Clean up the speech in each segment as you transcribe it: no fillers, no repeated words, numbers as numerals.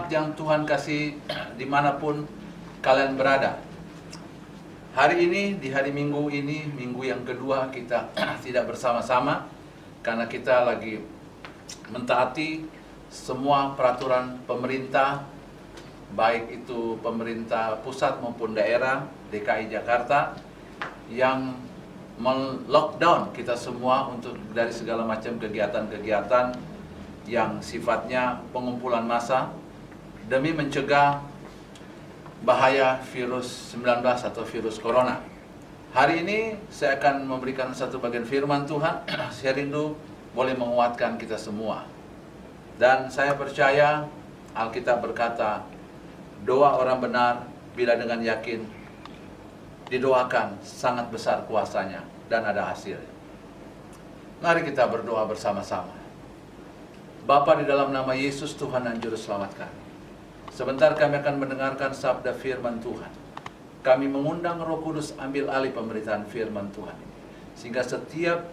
jemaat yang Tuhan kasih dimanapun kalian berada. Hari ini, di hari Minggu ini, minggu yang kedua kita tidak bersama-sama karena kita lagi mentaati semua peraturan pemerintah, baik itu pemerintah pusat maupun daerah DKI Jakarta yang melockdown kita semua untuk dari segala macam kegiatan-kegiatan yang sifatnya pengumpulan massa demi mencegah bahaya virus 19 atau virus corona. Hari ini saya akan memberikan satu bagian firman Tuhan. Saya rindu boleh menguatkan kita semua. Dan saya percaya Alkitab berkata, doa orang benar bila dengan yakin didoakan sangat besar kuasanya dan ada hasilnya. Mari kita berdoa bersama-sama. Bapa, di dalam nama Yesus Tuhan dan Juru Selamat kami, sebentar kami akan mendengarkan sabda firman Tuhan. Kami mengundang Roh Kudus ambil alih pemberitaan firman Tuhan ini, sehingga setiap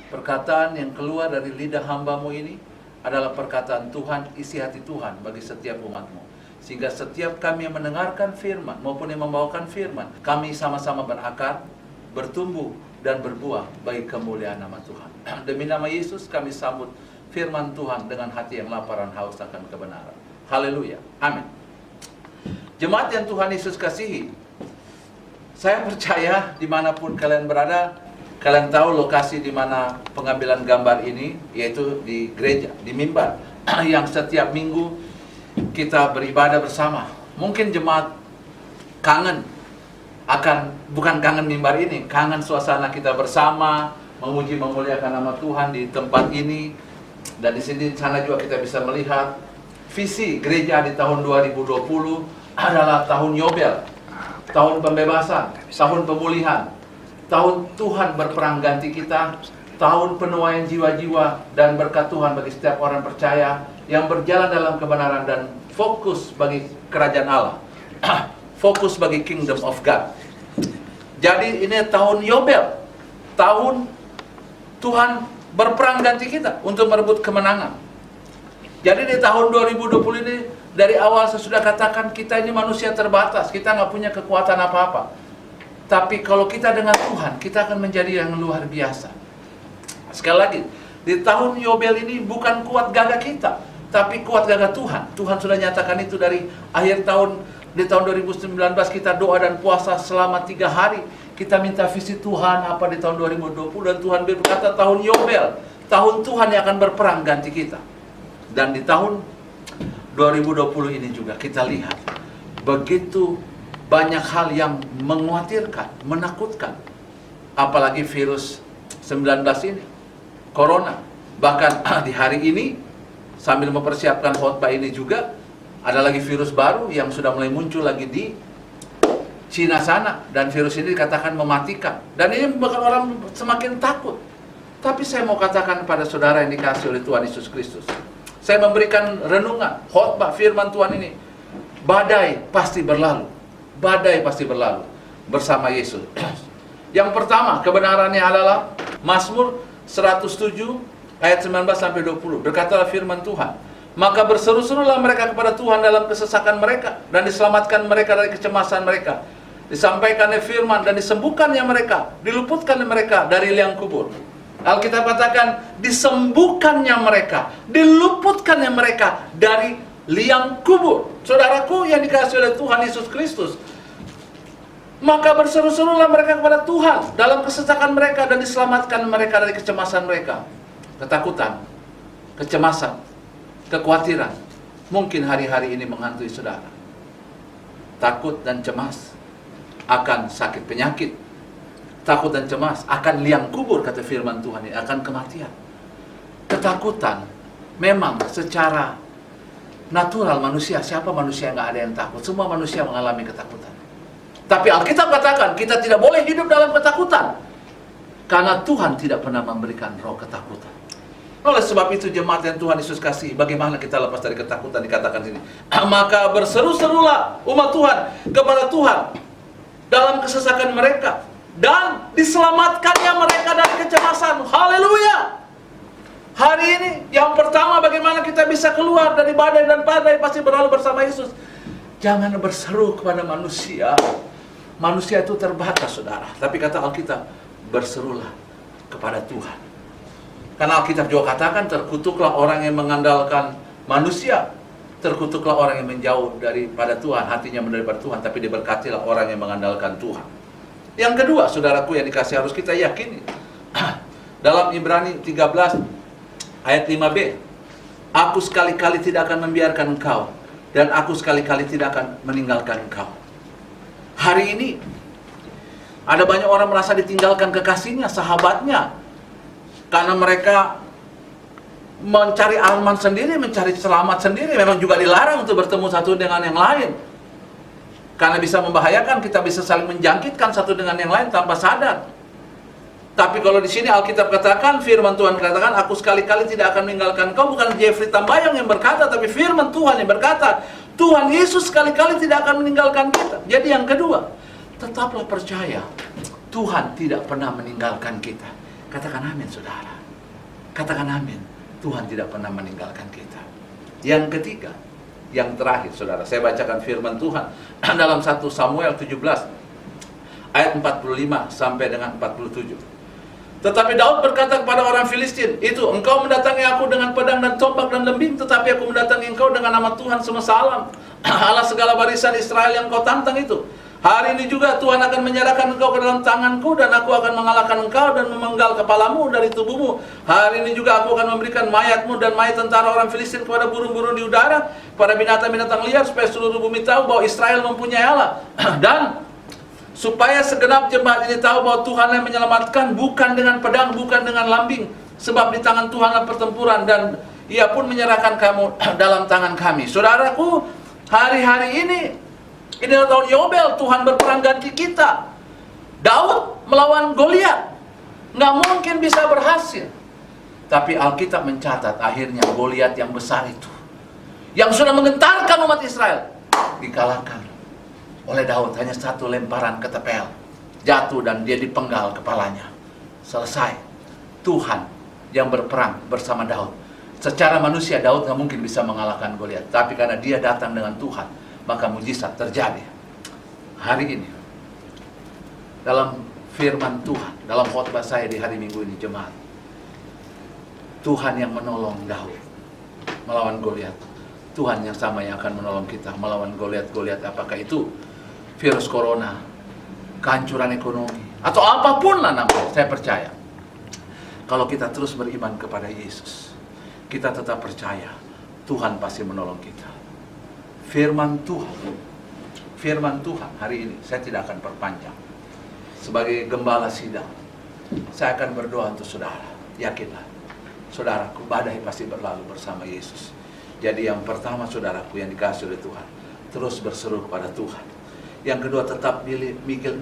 perkataan yang keluar dari lidah hamba-Mu ini adalah perkataan Tuhan, isi hati Tuhan bagi setiap umat-Mu. Sehingga setiap kami yang mendengarkan firman maupun yang membawakan firman, kami sama-sama berakar, bertumbuh dan berbuah bagi kemuliaan nama Tuhan. Demi nama Yesus kami sambut firman Tuhan dengan hati yang lapar dan haus akan kebenaran. Haleluya. Amin. Jemaat yang Tuhan Yesus kasihi, saya percaya dimanapun kalian berada, kalian tahu lokasi di mana pengambilan gambar ini, yaitu di gereja, di mimbar, yang setiap minggu kita beribadah bersama. Mungkin jemaat kangen bukan kangen mimbar ini, kangen suasana kita bersama, memuji memuliakan nama Tuhan di tempat ini. Dan di sini sana juga kita bisa melihat visi gereja di tahun 2020 adalah tahun Yobel, tahun pembebasan, tahun pemulihan, tahun Tuhan berperang ganti kita, tahun penuaian jiwa-jiwa dan berkat Tuhan bagi setiap orang percaya yang berjalan dalam kebenaran dan fokus bagi kerajaan Allah, fokus bagi kingdom of God. Jadi ini tahun Yobel, tahun Tuhan berperang ganti kita untuk merebut kemenangan. Jadi di tahun 2020 ini, dari awal saya sudah katakan kita ini manusia terbatas, kita nggak punya kekuatan apa-apa. Tapi kalau kita dengan Tuhan, kita akan menjadi yang luar biasa. Sekali lagi, di tahun Yobel ini bukan kuat gagah kita, tapi kuat gagah Tuhan. Tuhan sudah nyatakan itu dari akhir tahun. Di tahun 2019 kita doa dan puasa selama 3 hari. Kita minta visi Tuhan apa di tahun 2020. Dan Tuhan berkata tahun Yobel, tahun Tuhan yang akan berperang ganti kita. Dan di tahun 2020 ini juga kita lihat begitu banyak hal yang mengkhawatirkan, menakutkan. Apalagi virus 19 ini, Corona. Bahkan di hari ini, sambil mempersiapkan khotbah ini juga, ada lagi virus baru yang sudah mulai muncul lagi di Cina sana. Dan virus ini dikatakan mematikan. Dan ini membuat orang semakin takut. Tapi saya mau katakan pada saudara yang dikasih oleh Tuhan Yesus Kristus. Saya memberikan renungan, khotbah firman Tuhan ini. Badai pasti berlalu. Badai pasti berlalu bersama Yesus. Yang pertama, kebenarannya adalah Mazmur 107 ayat 19-20. Berkatalah firman Tuhan, maka berseru-serulah mereka kepada Tuhan dalam kesesakan mereka, dan diselamatkan mereka dari kecemasan mereka. Disampaikannya firman dan disembuhkannya mereka, diluputkannya mereka dari liang kubur. Alkitab katakan disembuhkannya mereka, diluputkannya mereka dari liang kubur. Saudaraku yang dikasihi oleh Tuhan Yesus Kristus, maka berseru-serulah mereka kepada Tuhan dalam kesesakan mereka, dan diselamatkan mereka dari kecemasan mereka. Ketakutan, kecemasan, kekhawatiran mungkin hari-hari ini menghantui saudara. Takut dan cemas akan sakit penyakit, takut dan cemas akan liang kubur, kata firman Tuhan ini, akan kematian. Ketakutan memang secara natural manusia, siapa manusia yang nggak ada yang takut? Semua manusia mengalami ketakutan. Tapi Alkitab katakan kita tidak boleh hidup dalam ketakutan, karena Tuhan tidak pernah memberikan roh ketakutan. Oleh sebab itu jemaat yang Tuhan Yesus kasih, bagaimana kita lepas dari ketakutan? Dikatakan sini, maka berseru-serulah umat Tuhan kepada Tuhan dalam kesesakan mereka, dan diselamatkannya mereka dari kecemasan. Haleluya. Hari ini yang pertama, bagaimana kita bisa keluar dari badai dan badai pasti berlalu bersama Yesus. Jangan berseru kepada manusia. Manusia itu terbatas, saudara. Tapi kata Alkitab, berserulah kepada Tuhan. Karena Alkitab juga katakan, terkutuklah orang yang mengandalkan manusia, terkutuklah orang yang menjauh daripada Tuhan, hatinya daripada Tuhan, tapi diberkatilah orang yang mengandalkan Tuhan. Yang kedua, saudaraku yang dikasih, harus kita yakini. Dalam Ibrani 13 ayat 5b, aku sekali-kali tidak akan membiarkan engkau, dan aku sekali-kali tidak akan meninggalkan engkau. Hari ini ada banyak orang merasa ditinggalkan kekasihnya, sahabatnya, karena mereka mencari aman sendiri, mencari selamat sendiri. Memang juga dilarang untuk bertemu satu dengan yang lain, karena bisa membahayakan, kita bisa saling menjangkitkan satu dengan yang lain tanpa sadar. Tapi kalau di sini Alkitab katakan, firman Tuhan katakan, aku sekali-kali tidak akan meninggalkan kau. Bukan Jeffrey Tambayong yang berkata, tapi firman Tuhan yang berkata, Tuhan Yesus sekali-kali tidak akan meninggalkan kita. Jadi yang kedua, tetaplah percaya, Tuhan tidak pernah meninggalkan kita. Katakan amin, saudara. Katakan amin, Tuhan tidak pernah meninggalkan kita. Yang ketiga, yang terakhir, saudara, saya bacakan firman Tuhan dalam 1 Samuel 17 ayat 45 sampai dengan 47. Tetapi Daud berkata kepada orang Filistin itu, engkau mendatangi aku dengan pedang dan tombak dan lembing, tetapi aku mendatangi engkau dengan nama Tuhan semesta alam, Allah segala barisan Israel yang kau tantang itu. Hari ini juga Tuhan akan menyerahkan engkau ke dalam tanganku, dan aku akan mengalahkan engkau dan memenggal kepalamu dari tubuhmu. Hari ini juga aku akan memberikan mayatmu dan mayat tentara orang Filistin kepada burung-burung di udara, pada binatang-binatang liar, supaya seluruh bumi tahu bahwa Israel mempunyai Allah. Dan supaya segenap jemaat ini tahu bahwa Tuhan yang menyelamatkan, bukan dengan pedang, bukan dengan lambing, sebab di tangan Tuhanlah pertempuran, dan Ia pun menyerahkan kamu dalam tangan kami. Saudaraku, hari-hari ini adalah tahun Yobel, Tuhan berperang ganti kita. Daud melawan Goliat, nggak mungkin bisa berhasil. Tapi Alkitab mencatat akhirnya Goliat yang besar itu, yang sudah menggentarkan umat Israel, dikalahkan oleh Daud. Hanya satu lemparan ketepel, jatuh dan dia dipenggal kepalanya. Selesai. Tuhan yang berperang bersama Daud. Secara manusia Daud nggak mungkin bisa mengalahkan Goliat, tapi karena dia datang dengan Tuhan, maka mujizat terjadi. Hari ini dalam firman Tuhan, dalam khotbah saya di hari Minggu ini, jemaat, Tuhan yang menolong Daud melawan Goliat, Tuhan yang sama yang akan menolong kita melawan Goliat-Goliat, apakah itu virus corona, kehancuran ekonomi, atau apapun lah namanya. Saya percaya, kalau kita terus beriman kepada Yesus, kita tetap percaya, Tuhan pasti menolong kita. Firman Tuhan hari ini, saya tidak akan perpanjang. Sebagai gembala sidang, saya akan berdoa untuk saudara. Yakinlah, saudaraku, badai pasti berlalu bersama Yesus. Jadi yang pertama, saudaraku yang dikasih oleh Tuhan, terus berseru kepada Tuhan. Yang kedua, tetap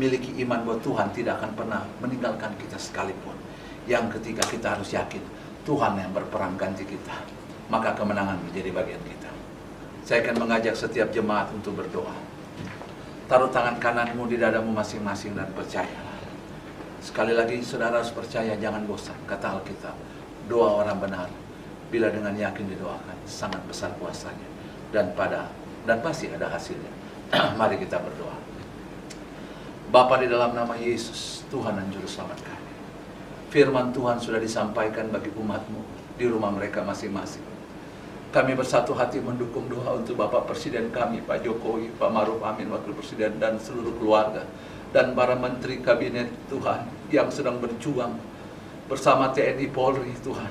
miliki iman bahwa Tuhan tidak akan pernah meninggalkan kita sekalipun. Yang ketiga, kita harus yakin Tuhan yang berperang ganti kita, maka kemenangan menjadi bagian kita. Saya akan mengajak setiap jemaat untuk berdoa. Taruh tangan kananmu di dadamu masing-masing dan percayalah. Sekali lagi, saudara harus percaya, jangan bosan. Kata Alkitab, doa orang benar bila dengan yakin didoakan, sangat besar kuasanya, dan pasti ada hasilnya. Mari kita berdoa. Bapa, di dalam nama Yesus, Tuhan dan Juru Selamat kami, firman Tuhan sudah disampaikan bagi umat-Mu di rumah mereka masing-masing. Kami bersatu hati mendukung doa untuk Bapak Presiden kami, Pak Jokowi, Pak Maruf Amin, Wakil Presiden, dan seluruh keluarga, dan para menteri kabinet Tuhan yang sedang berjuang bersama TNI Polri Tuhan,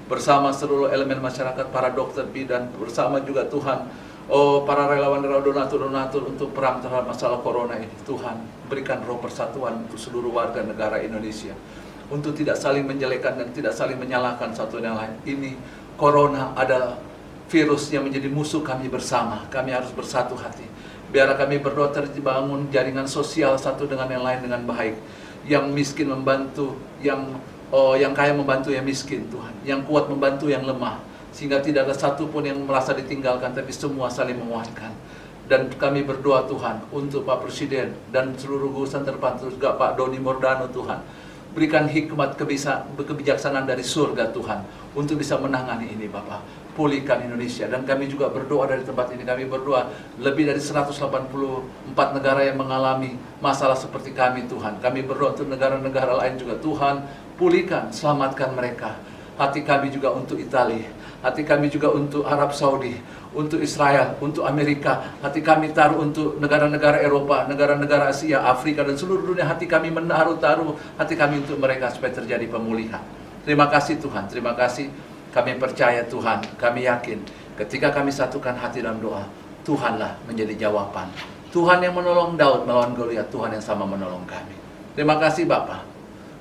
bersama seluruh elemen masyarakat, para dokter bidan, bersama juga Tuhan, para relawan donatur untuk perang terhadap masalah corona ini. Tuhan, berikan roh persatuan untuk seluruh warga negara Indonesia, untuk tidak saling menjelekkan dan tidak saling menyalahkan satu yang lain. Ini corona adalah virus yang menjadi musuh kami bersama. Kami harus bersatu hati. Biar kami berdoa terbangun jaringan sosial satu dengan yang lain dengan baik. Yang miskin membantu, yang kaya membantu yang miskin, Tuhan. Yang kuat membantu yang lemah. Sehingga tidak ada satupun yang merasa ditinggalkan, tapi semua saling menguatkan. Dan kami berdoa Tuhan untuk Pak Presiden dan seluruh urusan terpantau, juga Pak Doni Mordano Tuhan. Berikan hikmat, kebijaksanaan dari surga Tuhan untuk bisa menangani ini Bapak. Pulihkan Indonesia. Dan kami juga berdoa dari tempat ini. Kami berdoa lebih dari 184 negara yang mengalami masalah seperti kami Tuhan. Kami berdoa untuk negara-negara lain juga Tuhan. Pulihkan, selamatkan mereka. Hati kami juga untuk Italia. Hati kami juga untuk Arab Saudi, untuk Israel, untuk Amerika. Hati kami taruh untuk negara-negara Eropa, negara-negara Asia, Afrika, dan seluruh dunia. Hati kami taruh hati kami untuk mereka supaya terjadi pemulihan. Terima kasih Tuhan, terima kasih. Kami percaya Tuhan, kami yakin ketika kami satukan hati dalam doa, Tuhanlah menjadi jawaban. Tuhan yang menolong Daud melawan Goliat, Tuhan yang sama menolong kami. Terima kasih Bapa.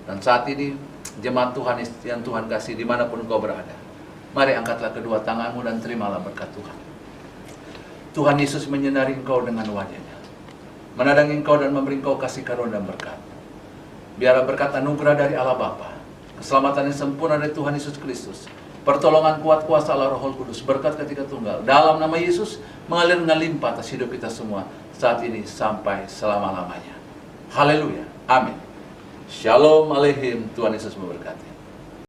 Dan saat ini jemaat Tuhan yang Tuhan kasih dimanapun engkau berada, mari angkatlah kedua tanganmu dan terimalah berkat Tuhan. Tuhan Yesus menyinari engkau dengan wajahnya, menadangi engkau dan memberi engkau kasih karunia dan berkat. Biarlah berkat anugerah dari Allah Bapa, keselamatan yang sempurna dari Tuhan Yesus Kristus, pertolongan kuat kuasa Allah Roh Kudus, berkat ketiga tunggal, dalam nama Yesus mengalir dengan limpah atas hidup kita semua, saat ini sampai selama-lamanya. Haleluya, amin. Shalom Aleichem, Tuhan Yesus memberkati.